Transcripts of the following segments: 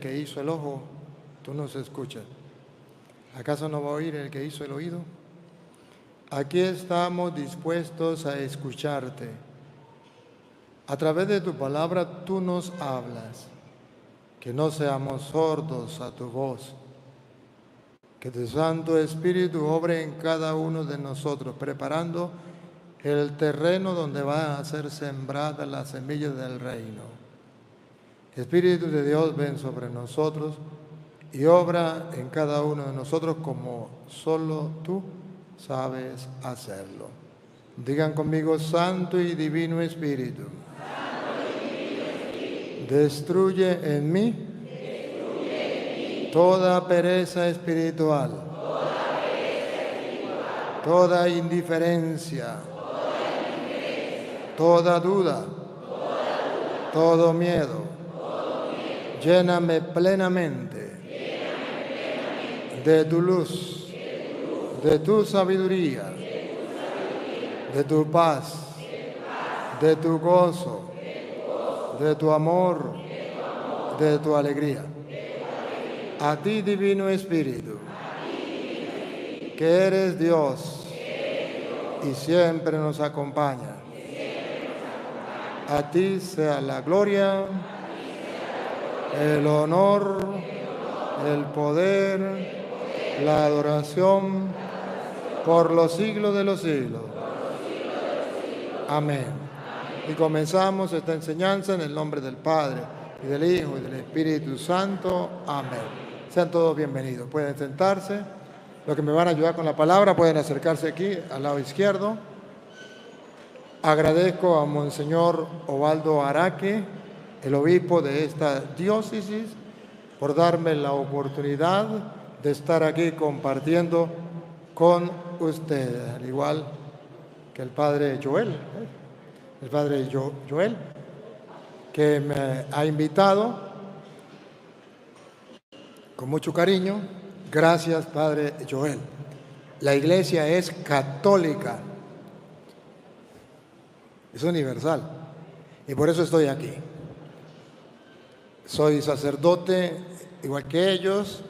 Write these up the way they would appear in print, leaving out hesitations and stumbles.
que hizo el ojo, tú nos escuchas. ¿Acaso no va a oír el que hizo el oído? Aquí estamos dispuestos a escucharte. A través de tu palabra tú nos hablas. Que no seamos sordos a tu voz. Que tu Santo Espíritu obre en cada uno de nosotros, preparando el terreno donde va a ser sembrada la semilla del reino. Espíritu de Dios, ven sobre nosotros y obra en cada uno de nosotros como solo tú sabes hacerlo. Digan conmigo, Santo y Divino Espíritu, destruye en mí toda pereza espiritual, toda indiferencia, toda duda, todo miedo. Lléname plenamente de tu luz, de tu sabiduría, de tu paz, de tu gozo, de tu amor, de tu alegría. A ti, Divino Espíritu, que eres Dios y siempre nos acompaña. A ti sea la gloria, el honor, el poder, la adoración por los siglos de los siglos. Amén. Y comenzamos esta enseñanza en el nombre del Padre, y del Hijo, y del Espíritu Santo. Amén. Sean todos bienvenidos. Pueden sentarse. Los que me van a ayudar con la palabra pueden acercarse aquí, al lado izquierdo. Agradezco a Monseñor Ovaldo Araque, el obispo de esta diócesis, por darme la oportunidad de estar aquí compartiendo con ustedes, al igual que el padre Joel, que me ha invitado con mucho cariño. Gracias, padre Joel. La iglesia es católica, es universal, y por eso estoy aquí. Soy sacerdote igual que ellos,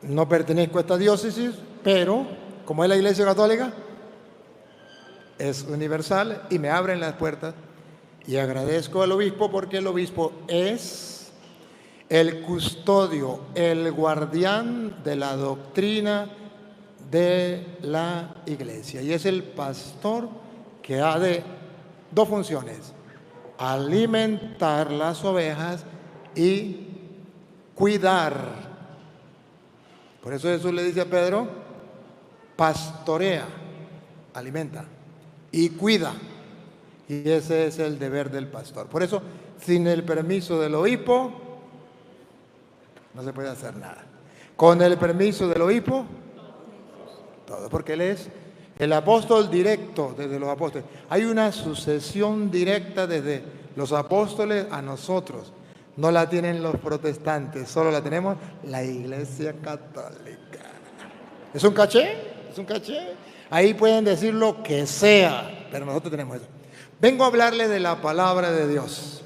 no pertenezco a esta diócesis, pero como es la iglesia católica, es universal y me abren las puertas. Y agradezco al obispo porque el obispo es el custodio, el guardián de la doctrina de la iglesia. Y es el pastor que ha de dos funciones: alimentar las ovejas y cuidar. Por eso Jesús le dice a Pedro, pastorea, alimenta y cuida. Y ese es el deber del pastor. Por eso, sin el permiso del obispo, no se puede hacer nada. Con el permiso del obispo, todo, porque él es el apóstol directo desde los apóstoles. Hay una sucesión directa desde los apóstoles a nosotros. No la tienen los protestantes, solo la tenemos la Iglesia Católica. ¿Es un caché? ¿Es un caché? Ahí pueden decir lo que sea, pero nosotros tenemos eso. Vengo a hablarle de la palabra de Dios.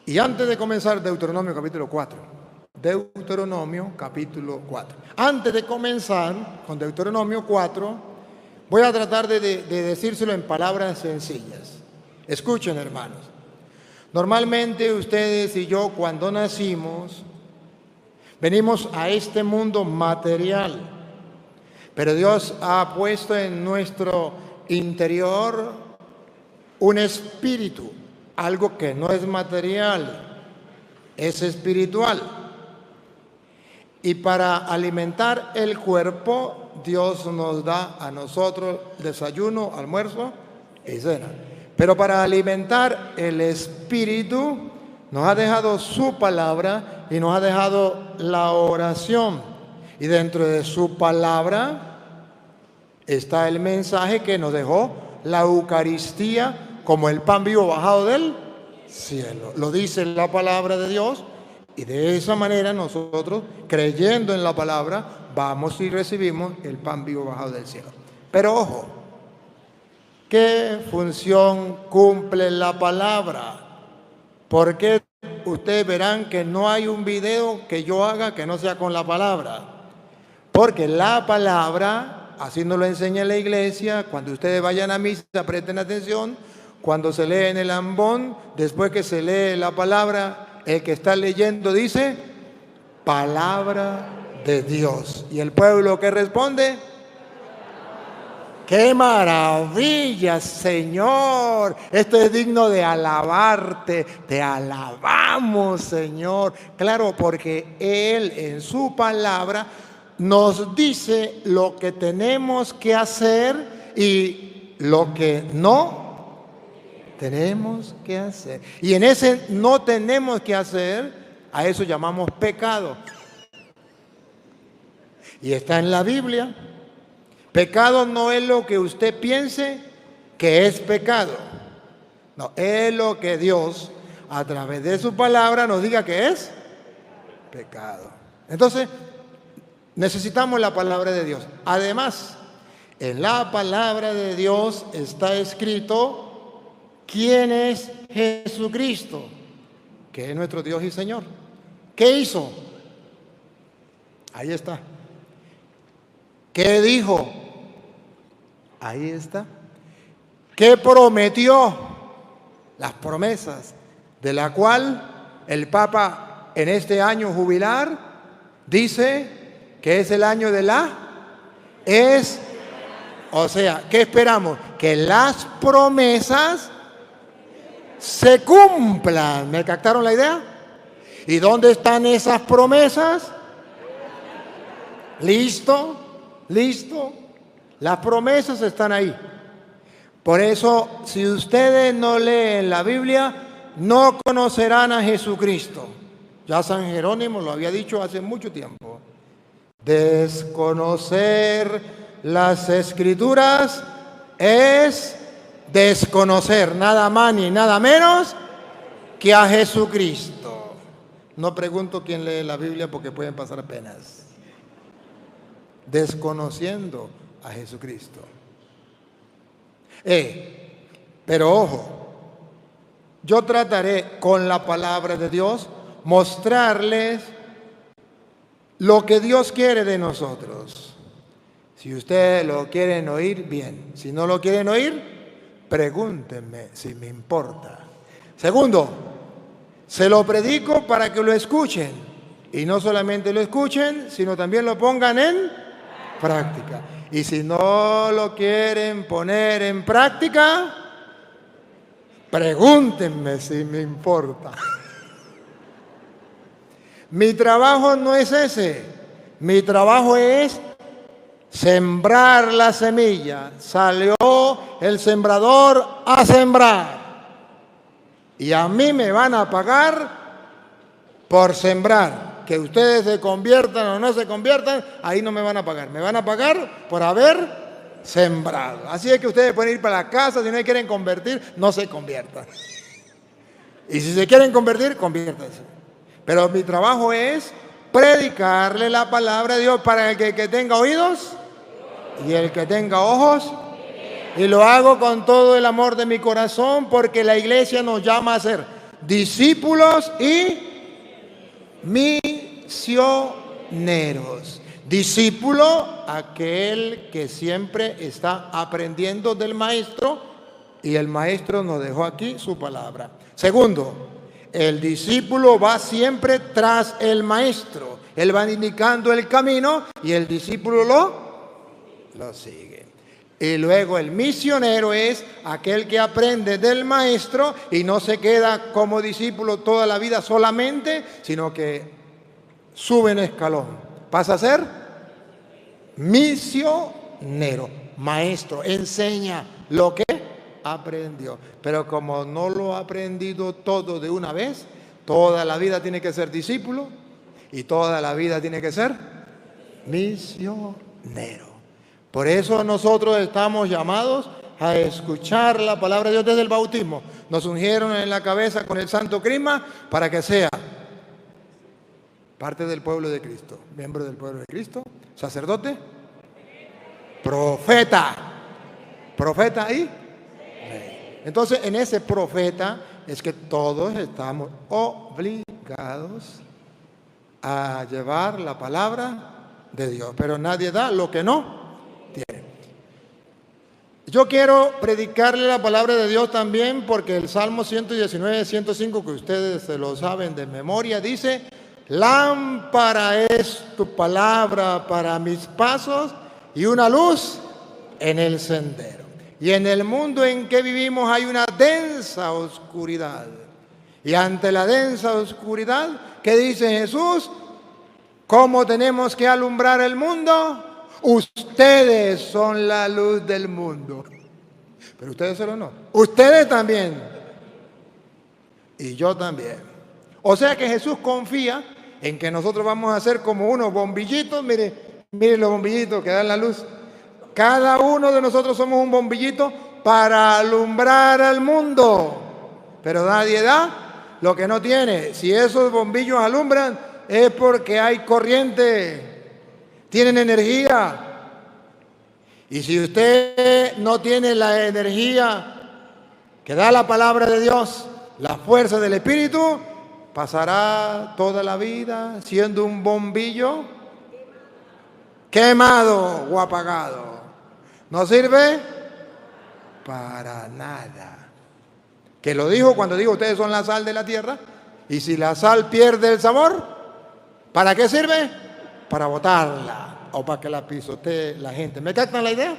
Y antes de comenzar, Deuteronomio capítulo 4. Deuteronomio capítulo 4. Antes de comenzar con Deuteronomio 4, voy a tratar de decírselo en palabras sencillas. Escuchen, hermanos. Normalmente ustedes y yo, cuando nacimos, venimos a este mundo material, pero Dios ha puesto en nuestro interior un espíritu, algo que no es material, es espiritual. Y para alimentar el cuerpo, Dios nos da a nosotros desayuno, almuerzo y cena. Pero para alimentar el espíritu, nos ha dejado su palabra y nos ha dejado la oración. Y dentro de su palabra está el mensaje que nos dejó la Eucaristía como el pan vivo bajado del cielo. Lo dice la palabra de Dios, y de esa manera nosotros, creyendo en la palabra, vamos y recibimos el pan vivo bajado del cielo. Pero ojo, ¿qué función cumple la palabra? ¿Por qué ustedes verán que no hay un video que yo haga que no sea con la palabra. Porque la palabra, así nos lo enseña la iglesia, cuando ustedes vayan a misa, presten atención, cuando se lee en el ambón, después que se lee la palabra, el que está leyendo dice, palabra de Dios. Y el pueblo que responde, ¡qué maravilla, Señor! Esto es digno de alabarte, te alabamos, Señor. Claro, porque Él en su palabra nos dice lo que tenemos que hacer y lo que no tenemos que hacer. Y en ese no tenemos que hacer, a eso llamamos pecado. Y está en la Biblia. Pecado no es lo que usted piense que es pecado. No, es lo que Dios, a través de su palabra, nos diga que es pecado. Entonces, necesitamos la palabra de Dios. Además, en la palabra de Dios está escrito quién es Jesucristo, que es nuestro Dios y Señor. ¿Qué hizo? Ahí está. ¿Qué dijo? Ahí está. ¿Qué prometió? Las promesas, de la cual el Papa en este año jubilar dice que es el año de o sea, ¿qué esperamos? Que las promesas se cumplan. ¿Me captaron la idea? ¿Y dónde están esas promesas? ¿Listo? ¿Listo? Las promesas están ahí. Por eso, si ustedes no leen la Biblia, no conocerán a Jesucristo. Ya San Jerónimo lo había dicho hace mucho tiempo. Desconocer las Escrituras es desconocer nada más ni nada menos que a Jesucristo. No pregunto quién lee la Biblia porque pueden pasar penas. Desconociendo a Jesucristo. Pero ojo, yo trataré con la palabra de Dios mostrarles lo que Dios quiere de nosotros. Si ustedes lo quieren oír, bien. Si no lo quieren oír, pregúntenme si me importa. Segundo, se lo predico para que lo escuchen. Y no solamente lo escuchen, sino también lo pongan en práctica. Y si no lo quieren poner en práctica, pregúntenme si me importa. Mi trabajo no es ese. Mi trabajo es sembrar la semilla. Salió el sembrador a sembrar. Y a mí me van a pagar por sembrar. Que ustedes se conviertan o no se conviertan, ahí no me van a pagar. Me van a pagar por haber sembrado. Así es que ustedes pueden ir para la casa, si no quieren convertir, no se conviertan. Y si se quieren convertir, conviértanse. Pero mi trabajo es predicarle la palabra de Dios para el que tenga oídos y el que tenga ojos. Y lo hago con todo el amor de mi corazón porque la iglesia nos llama a ser discípulos y misioneros. Discípulo, aquel que siempre está aprendiendo del maestro y el maestro nos dejó aquí su palabra. Segundo, el discípulo va siempre tras el maestro. Él va indicando el camino y el discípulo lo sigue. Y luego el misionero es aquel que aprende del maestro y no se queda como discípulo toda la vida solamente, sino que sube en escalón. Pasa a ser misionero, maestro, enseña lo que aprendió. Pero como no lo ha aprendido todo de una vez, toda la vida tiene que ser discípulo y toda la vida tiene que ser misionero. Por eso nosotros estamos llamados a escuchar la palabra de Dios desde el bautismo. Nos ungieron en la cabeza con el santo crisma para que sea parte del pueblo de Cristo, miembro del pueblo de Cristo, sacerdote, profeta ahí. Entonces, en ese profeta es que todos estamos obligados a llevar la palabra de Dios, pero nadie da lo que no tiene. Yo quiero predicarle la palabra de Dios también porque el Salmo 119, 105, que ustedes se lo saben de memoria, dice: lámpara es tu palabra para mis pasos y una luz en el sendero. Y en el mundo en que vivimos hay una densa oscuridad. Y ante la densa oscuridad, ¿qué dice Jesús? ¿Cómo tenemos que alumbrar el mundo? Ustedes son la luz del mundo. Pero ustedes solo no. Ustedes también. Y yo también. O sea que Jesús confía en que nosotros vamos a ser como unos bombillitos. Mire los bombillitos que dan la luz. Cada uno de nosotros somos un bombillito para alumbrar al mundo. Pero nadie da lo que no tiene. Si esos bombillos alumbran, es porque hay corriente, tienen energía. Y si usted no tiene la energía que da la palabra de Dios, la fuerza del Espíritu, pasará toda la vida siendo un bombillo quemado o apagado. No sirve para nada. Que lo dijo cuando dijo: ustedes son la sal de la tierra. Y si la sal pierde el sabor, ¿para qué sirve? Para botarla o para que la pisotee la gente. ¿Me captan la idea?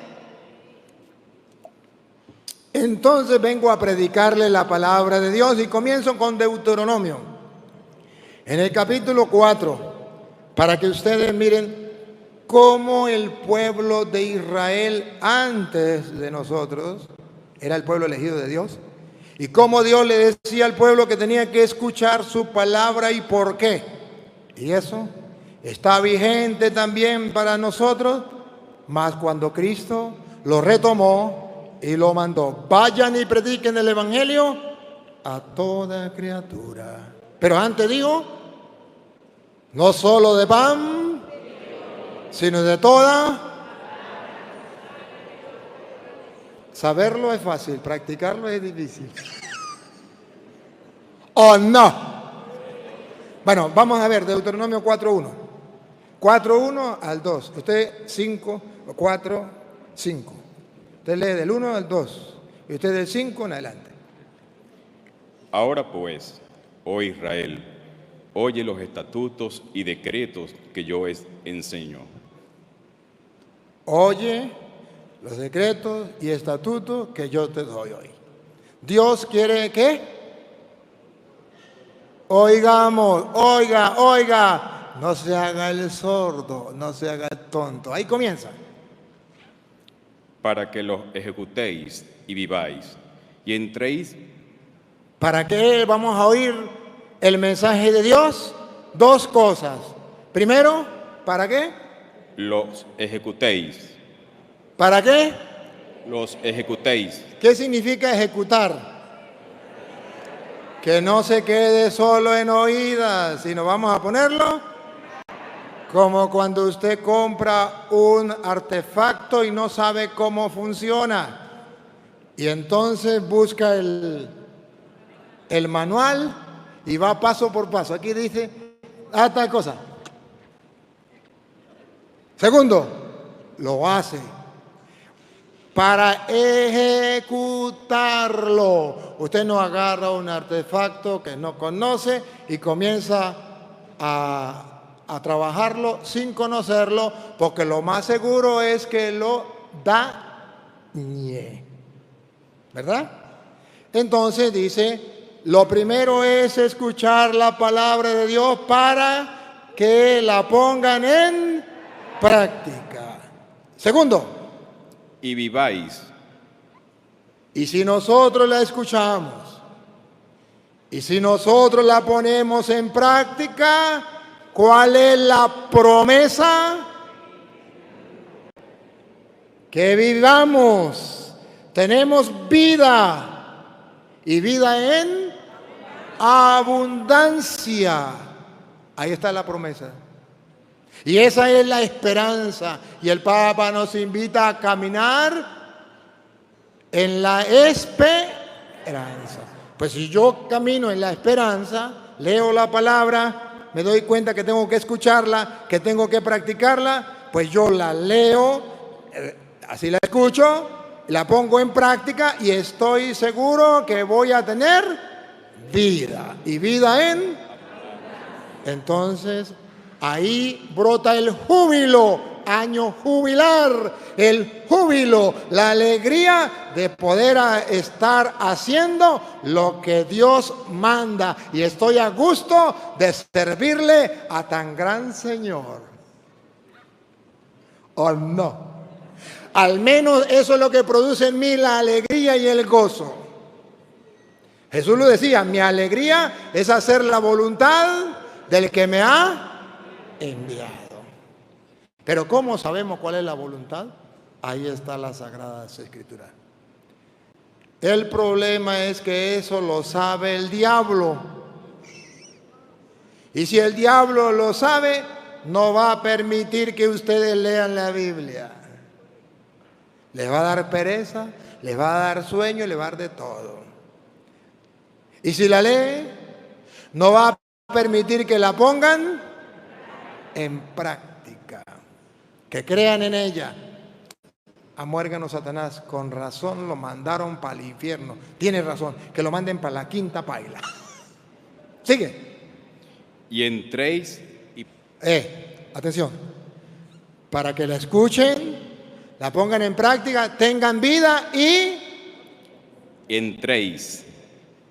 Entonces vengo a predicarle la palabra de Dios y comienzo con Deuteronomio. En el capítulo 4, para que ustedes miren cómo el pueblo de Israel antes de nosotros era el pueblo elegido de Dios. Y cómo Dios le decía al pueblo que tenía que escuchar su palabra y por qué. Y eso está vigente también para nosotros, más cuando Cristo lo retomó y lo mandó: vayan y prediquen el evangelio a toda criatura. Pero antes digo, no solo de pan, sino de toda. Saberlo es fácil, practicarlo es difícil. ¿O no? Bueno, vamos a ver Deuteronomio 4.1. 4.1 al 2. Usted 5, 4, 5. Usted lee del 1 al 2. Y usted del 5 en adelante. Ahora pues, oh Israel, oye los estatutos y decretos que yo enseño. Oye los decretos y estatutos que yo te doy hoy. Dios quiere que oigamos, oiga, no se haga el sordo, no se haga el tonto. Ahí comienza. Para que los ejecutéis y viváis, y entréis. ¿Para qué vamos a oír el mensaje de Dios? Dos cosas. Primero, ¿para qué? Los ejecutéis. ¿Para qué? Los ejecutéis. ¿Qué significa ejecutar? Que no se quede solo en oídas, sino vamos a ponerlo como cuando usted compra un artefacto y no sabe cómo funciona. Y entonces busca el manual y va paso por paso. Aquí dice, tal cosa. Segundo, lo hace. Para ejecutarlo. Usted no agarra un artefacto que no conoce y comienza a trabajarlo sin conocerlo, porque lo más seguro es que lo dañe. ¿Verdad? Entonces dice, lo primero es escuchar la palabra de Dios para que la pongan en práctica. Segundo, y viváis. Y si nosotros la escuchamos, y si nosotros la ponemos en práctica, ¿cuál es la promesa? Que vivamos, tenemos vida, y vida en abundancia. Ahí está la promesa. Y esa es la esperanza. Y el Papa nos invita a caminar en la esperanza. Pues si yo camino en la esperanza, leo la palabra, me doy cuenta que tengo que escucharla, que tengo que practicarla, pues yo la leo, así la escucho, la pongo en práctica y estoy seguro que voy a tener vida. Y vida entonces ahí brota el júbilo, año jubilar, el júbilo, la alegría de poder estar haciendo lo que Dios manda. Y estoy a gusto de servirle a tan gran Señor. ¿O no? Al menos eso es lo que produce en mí la alegría y el gozo. Jesús lo decía, mi alegría es hacer la voluntad del que me ha enviado. Pero ¿cómo sabemos cuál es la voluntad? Ahí está la Sagrada Escritura. El problema es que eso lo sabe el diablo. Y si el diablo lo sabe, no va a permitir que ustedes lean la Biblia. Les va a dar pereza, les va a dar sueño, les va a dar de todo. Y si la lee, no va a permitir que la pongan en práctica. Que crean en ella. A muérgano Satanás, con razón lo mandaron para el infierno. Tiene razón, que lo manden para la quinta paila. Sigue. Y entréis y... Atención. Para que la escuchen, la pongan en práctica, tengan vida y... entréis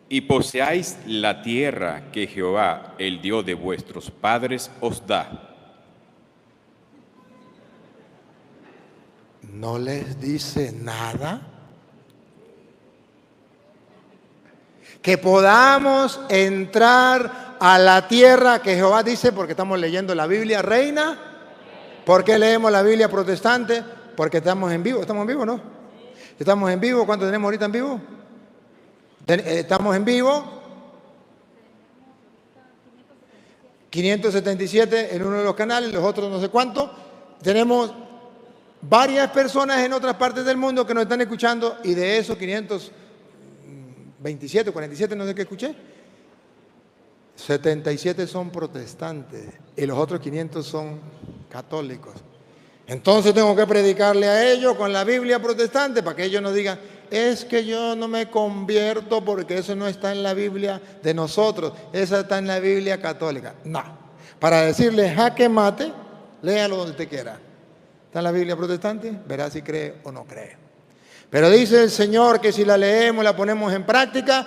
y poseáis la tierra que Jehová, el Dios de vuestros padres, os da. ¿No les dice nada? Que podamos entrar a la tierra que Jehová dice, porque estamos leyendo la Biblia reina. ¿Por qué leemos la Biblia protestante? Porque estamos en vivo. ¿Estamos en vivo, no? ¿Estamos en vivo? ¿Cuánto tenemos ahorita en vivo? Estamos en vivo. 577 en uno de los canales, los otros no sé cuánto. Tenemos varias personas en otras partes del mundo que nos están escuchando, y de esos 527, 47, no sé qué escuché, 77 son protestantes y los otros 500 son católicos. Entonces tengo que predicarle a ellos con la Biblia protestante para que ellos no digan, es que yo no me convierto porque eso no está en la Biblia de nosotros, esa está en la Biblia católica. No, para decirle jaque mate, léalo donde usted quiera. ¿Está en la Biblia protestante? Verá si cree o no cree. Pero dice el Señor que si la leemos, la ponemos en práctica,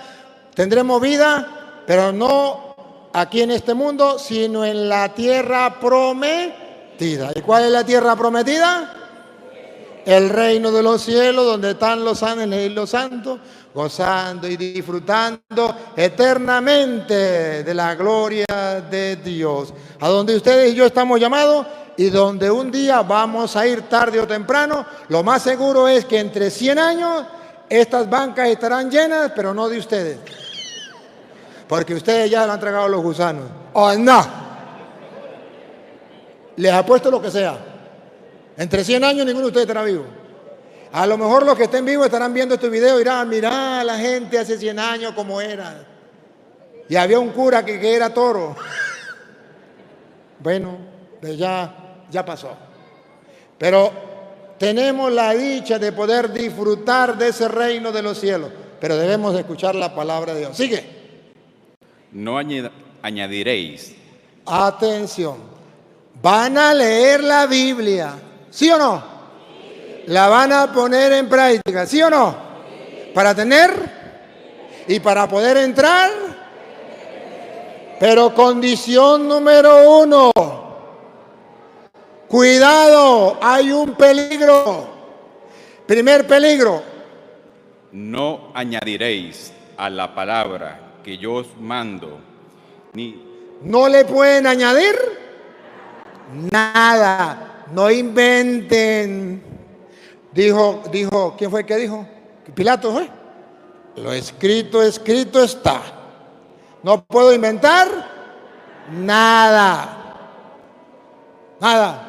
tendremos vida, pero no aquí en este mundo, sino en la tierra prometida. ¿Y cuál es la tierra prometida? El reino de los cielos, donde están los ángeles y los santos, gozando y disfrutando eternamente de la gloria de Dios. A donde ustedes y yo estamos llamados, y donde un día vamos a ir tarde o temprano. Lo más seguro es que entre 100 años estas bancas estarán llenas, pero no de ustedes, porque ustedes ya lo han tragado los gusanos. ¡Oh, no! Les apuesto lo que sea. Entre 100 años ninguno de ustedes estará vivo. A lo mejor los que estén vivos estarán viendo este video y dirán, mirá la gente hace 100 años como era. Y había un cura que era toro. Bueno, ya pasó. Pero tenemos la dicha de poder disfrutar de ese reino de los cielos. Pero debemos escuchar la palabra de Dios. Sigue. No añadiréis. Atención. Van a leer la Biblia. ¿Sí o no? La van a poner en práctica. ¿Sí o no? Para tener y para poder entrar. Pero condición número 1. Cuidado, hay un peligro. Primer peligro. No añadiréis a la palabra que yo os mando, ni... No le pueden añadir nada. No inventen. Dijo, ¿quién fue el que dijo? Pilato fue. Lo escrito está. No puedo inventar nada. Nada.